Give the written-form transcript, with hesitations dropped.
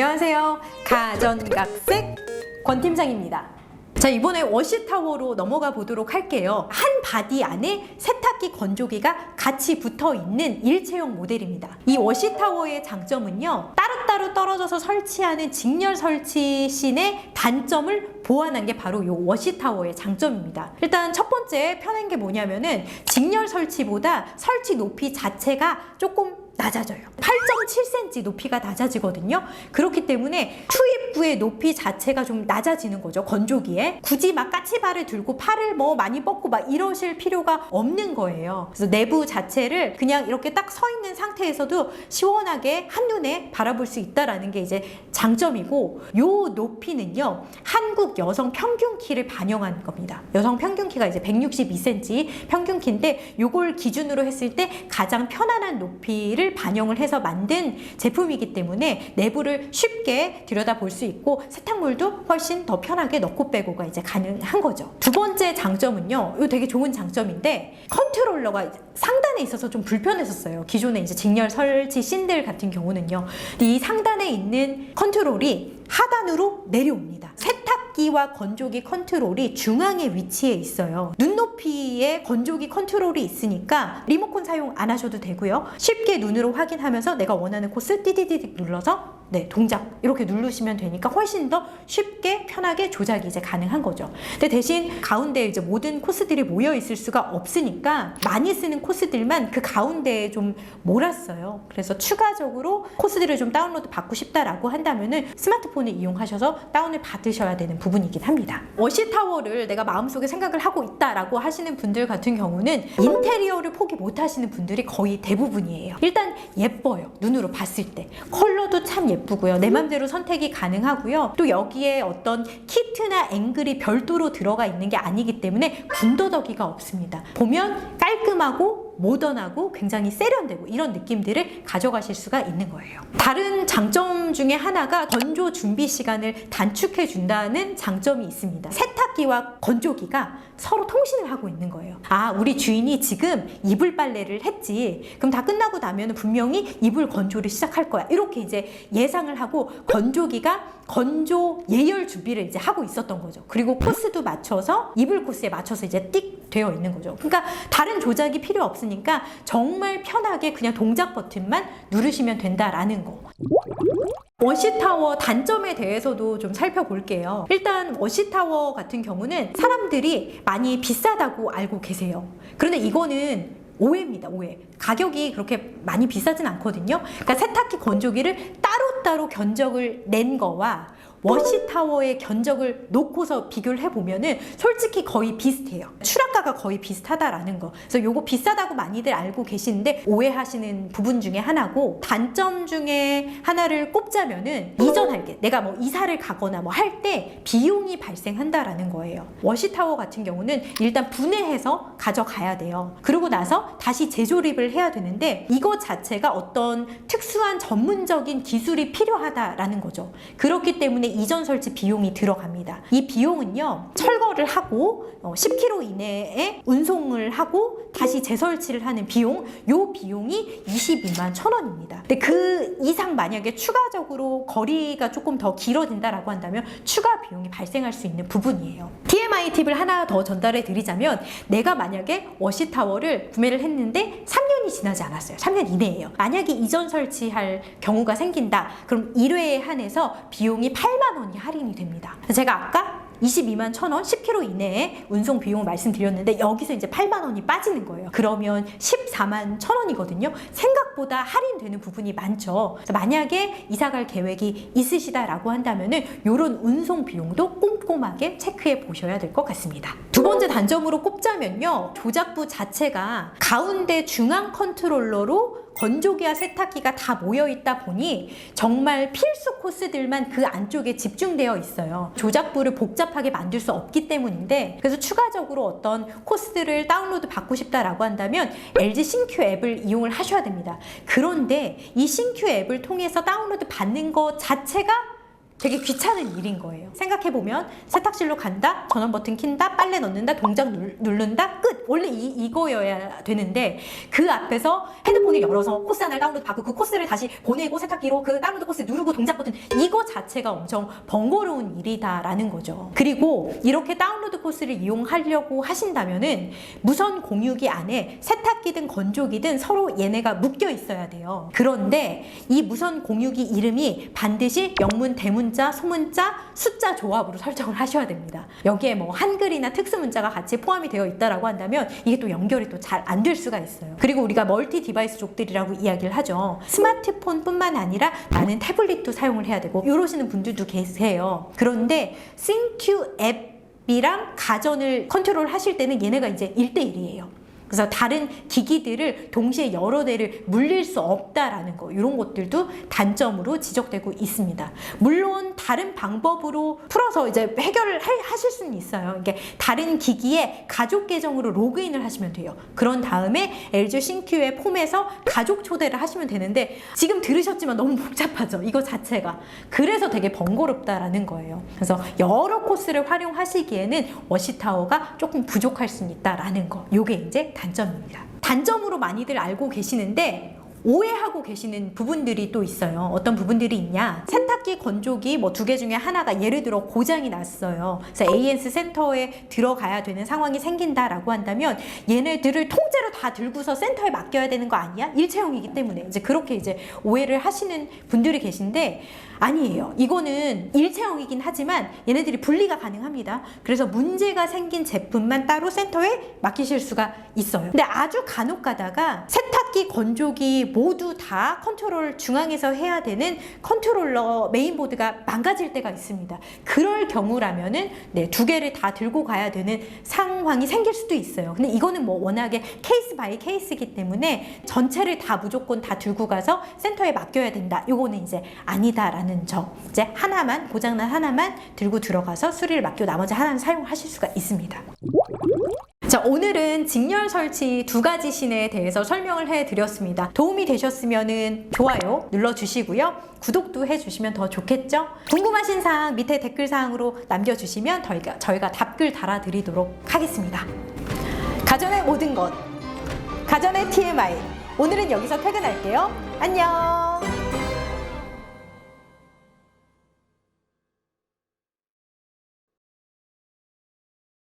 안녕하세요. 가전각색 권팀장입니다. 자, 이번에 워시타워로 넘어가 보도록 할게요. 한 바디 안에 세탁기, 건조기가 같이 붙어 있는 일체형 모델입니다. 이 워시타워의 장점은요, 따로따로 떨어져서 설치하는 직렬 설치신의 단점을 보완한 게 바로 이 워시타워의 장점입니다. 일단 첫 번째 편한 게 뭐냐면은 직렬 설치보다 설치 높이 자체가 조금 낮아져요. 8.7cm 높이가 낮아지거든요. 그렇기 때문에 추입구의 높이 자체가 좀 낮아지는 거죠. 건조기에. 굳이 막 까치발을 들고 팔을 뭐 많이 뻗고 막 이러실 필요가 없는 거예요. 그래서 내부 자체를 그냥 이렇게 딱 서 있는 상태에서도 시원하게 한눈에 바라볼 수 있다라는 게 이제 장점이고, 요 높이는요, 한국 여성 평균 키를 반영한 겁니다. 여성 평균 키가 이제 162cm 평균 키인데, 요걸 기준으로 했을 때 가장 편안한 높이를 반영을 해서 만든 제품이기 때문에 내부를 쉽게 들여다볼 수 있고 세탁물도 훨씬 더 편하게 넣고 빼고가 이제 가능한 거죠. 두 번째 장점은요, 이거 되게 좋은 장점인데, 컨트롤러가 상단에 있어서 좀 불편했었어요. 기존에 이제 직렬 설치 신들 같은 경우는요, 이 상단에 있는 컨트롤이 하단으로 내려옵니다. 세탁기와 건조기 컨트롤이 중앙에 위치해 있어요. 눈높이에 건조기 컨트롤이 있으니까 리모컨 사용 안 하셔도 되고요. 쉽게 눈으로 확인하면서 내가 원하는 코스 띠디디디 눌러서 동작 이렇게 누르시면 되니까 훨씬 더 쉽게 편하게 조작이 이제 가능한 거죠. 근데 대신 가운데에 이제 모든 코스들이 모여 있을 수가 없으니까 많이 쓰는 코스들만 그 가운데에 좀 몰았어요. 그래서 추가적으로 코스들을 좀 다운로드 받고 싶다라고 한다면은 스마트폰을 이용하셔서 다운을 받으셔야 되는 부분이긴 합니다. 워시타워를 내가 마음속에 생각을 하고 있다라고 하시는 분들 같은 경우는 인테리어를 포기 못 하시는 분들이 거의 대부분이에요. 일단 예뻐요. 눈으로 봤을 때. 컬러도 참 예쁘고요. 내 맘대로 선택이 가능하고요. 또 여기에 어떤 키트나 앵글이 별도로 들어가 있는 게 아니기 때문에 군더더기가 없습니다. 보면 깔끔하고 모던하고 굉장히 세련되고 이런 느낌들을 가져가실 수가 있는 거예요. 다른 장점 중에 하나가 건조 준비 시간을 단축해 준다는 장점이 있습니다. 세탁기와 건조기가 서로 통신을 하고 있는 거예요. 아, 우리 주인이 지금 이불 빨래를 했지. 그럼 다 끝나고 나면 분명히 이불 건조를 시작할 거야. 이렇게 이제 예상을 하고 건조기가 건조 예열 준비를 이제 하고 있었던 거죠. 그리고 코스도 맞춰서 이불 코스에 맞춰서 이제 띡 되어 있는 거죠. 그러니까 다른 조작이 필요 없으니까 정말 편하게 그냥 동작 버튼만 누르시면 된다라는 거. 워시타워 단점에 대해서도 좀 살펴볼게요. 일단 워시타워 같은 경우는 사람들이 많이 비싸다고 알고 계세요. 그런데 이거는 오해입니다. 오해. 가격이 그렇게 많이 비싸진 않거든요. 그러니까 세탁기, 건조기를 따로따로 견적을 낸 거와 워시타워의 견적을 놓고서 비교를 해보면은 솔직히 거의 비슷해요. 출하가가 거의 비슷하다라는 거. 그래서 요거 비싸다고 많이들 알고 계시는데 오해하시는 부분 중에 하나고, 단점 중에 하나를 꼽자면은 이전할 때 내가 뭐 이사를 가거나 뭐 할 때 비용이 발생한다라는 거예요. 워시타워 같은 경우는 일단 분해해서 가져가야 돼요. 그러고 나서 다시 재조립을 해야 되는데 이거 자체가 어떤 특수한 전문적인 기술이 필요하다라는 거죠. 그렇기 때문에 이전 설치 비용이 들어갑니다. 이 비용은요, 철거를 하고 10km 이내에 운송을 하고 다시 재설치를 하는 비용, 요 비용이 22만 1,000원입니다. 근데 그 이상 만약에 추가적으로 거리가 조금 더 길어진다라고 한다면 추가 비용이 발생할 수 있는 부분이에요. TMI 팁을 하나 더 전달해 드리자면, 내가 만약에 워시타워를 구매를 했는데 3년이 지나지 않았어요. 3년 이내예요. 만약에 이전 설치할 경우가 생긴다. 그럼 1회에 한해서 비용이 8만 원이 할인이 됩니다. 제가 아까 22만 1,000원, 10km 이내에 운송 비용을 말씀드렸는데 여기서 이제 8만 원이 빠지는 거예요. 그러면 14만 1,000원이거든요. 생각보다 할인되는 부분이 많죠. 만약에 이사갈 계획이 있으시다라고 한다면은 이런 운송 비용도 꼼꼼하게 체크해 보셔야 될 것 같습니다. 두 번째 단점으로 꼽자면요, 조작부 자체가 가운데 중앙 컨트롤러로 건조기와 세탁기가 다 모여있다 보니 정말 필수 코스들만 그 안쪽에 집중되어 있어요. 조작부를 복잡하게 만들 수 없기 때문인데, 그래서 추가적으로 어떤 코스들을 다운로드 받고 싶다라고 한다면 LG 신큐 앱을 이용을 하셔야 됩니다. 그런데 이 신큐 앱을 통해서 다운로드 받는 것 자체가 되게 귀찮은 일인 거예요. 생각해보면 세탁실로 간다, 전원 버튼 킨다, 빨래 넣는다, 동작 누른다, 끝! 원래 이거여야 되는데 그 앞에서 핸드폰을 열어서 코스 하나를 다운로드 받고 그 코스를 다시 보내고 세탁기로 그 다운로드 코스 누르고 동작 버튼, 이거 자체가 엄청 번거로운 일이다라는 거죠. 그리고 이렇게 다운로드 코스를 이용하려고 하신다면은 무선 공유기 안에 세탁기든 건조기든 서로 얘네가 묶여 있어야 돼요. 그런데 이 무선 공유기 이름이 반드시 영문, 대문자, 소문자, 숫자 조합으로 설정을 하셔야 됩니다. 여기에 뭐 한글이나 특수문자가 같이 포함이 되어 있다라고 한다면 이게 또 연결이 또 잘 안 될 수가 있어요. 그리고 우리가 멀티 디바이스족들이라고 이야기를 하죠. 스마트폰뿐만 아니라 나는 태블릿도 사용을 해야 되고 이러시는 분들도 계세요. 그런데 싱큐 앱이랑 가전을 컨트롤 하실 때는 얘네가 이제 1대1이에요. 그래서 다른 기기들을 동시에 여러 대를 물릴 수 없다라는 거, 이런 것들도 단점으로 지적되고 있습니다. 물론 다른 방법으로 풀어서 이제 해결을 하실 수는 있어요. 이게 다른 기기에 가족 계정으로 로그인을 하시면 돼요. 그런 다음에 LG 싱큐의 폼에서 가족 초대를 하시면 되는데 지금 들으셨지만 너무 복잡하죠. 이거 자체가. 그래서 되게 번거롭다라는 거예요. 그래서 여러 코스를 활용하시기에는 워시타워가 조금 부족할 수는 있다라는 거. 요게 이제 단점입니다. 단점으로 많이들 알고 계시는데 오해하고 계시는 부분들이 또 있어요. 어떤 부분들이 있냐? 세탁기, 건조기 뭐 2개 중에 하나가 예를 들어 고장이 났어요. 그래서 AS 센터에 들어가야 되는 상황이 생긴다라고 한다면 얘네들을 통째로 다 들고서 센터에 맡겨야 되는 거 아니야? 일체형이기 때문에 이제 그렇게 이제 오해를 하시는 분들이 계신데 아니에요. 이거는 일체형이긴 하지만 얘네들이 분리가 가능합니다. 그래서 문제가 생긴 제품만 따로 센터에 맡기실 수가 있어요. 근데 아주 간혹 가다가 세탁기, 건조기 모두 다 컨트롤 중앙에서 해야 되는 컨트롤러 메인보드가 망가질 때가 있습니다. 그럴 경우라면은 네, 2개를 다 들고 가야 되는 상황이 생길 수도 있어요. 근데 이거는 뭐 워낙에 케이스 바이 케이스이기 때문에 전체를 다 무조건 다 들고 가서 센터에 맡겨야 된다. 이거는 이제 아니다라는 점. 이제 하나만, 고장난 하나만 들고 들어가서 수리를 맡기고 나머지 하나는 사용하실 수가 있습니다. 자, 오늘은 직렬 설치 2가지 신에 대해서 설명을 해드렸습니다. 도움이 되셨으면 좋아요 눌러주시고요. 구독도 해주시면 더 좋겠죠? 궁금하신 사항 밑에 댓글사항으로 남겨주시면 저희가 답글 달아드리도록 하겠습니다. 가전의 모든 것, 가전의 TMI. 오늘은 여기서 퇴근할게요. 안녕!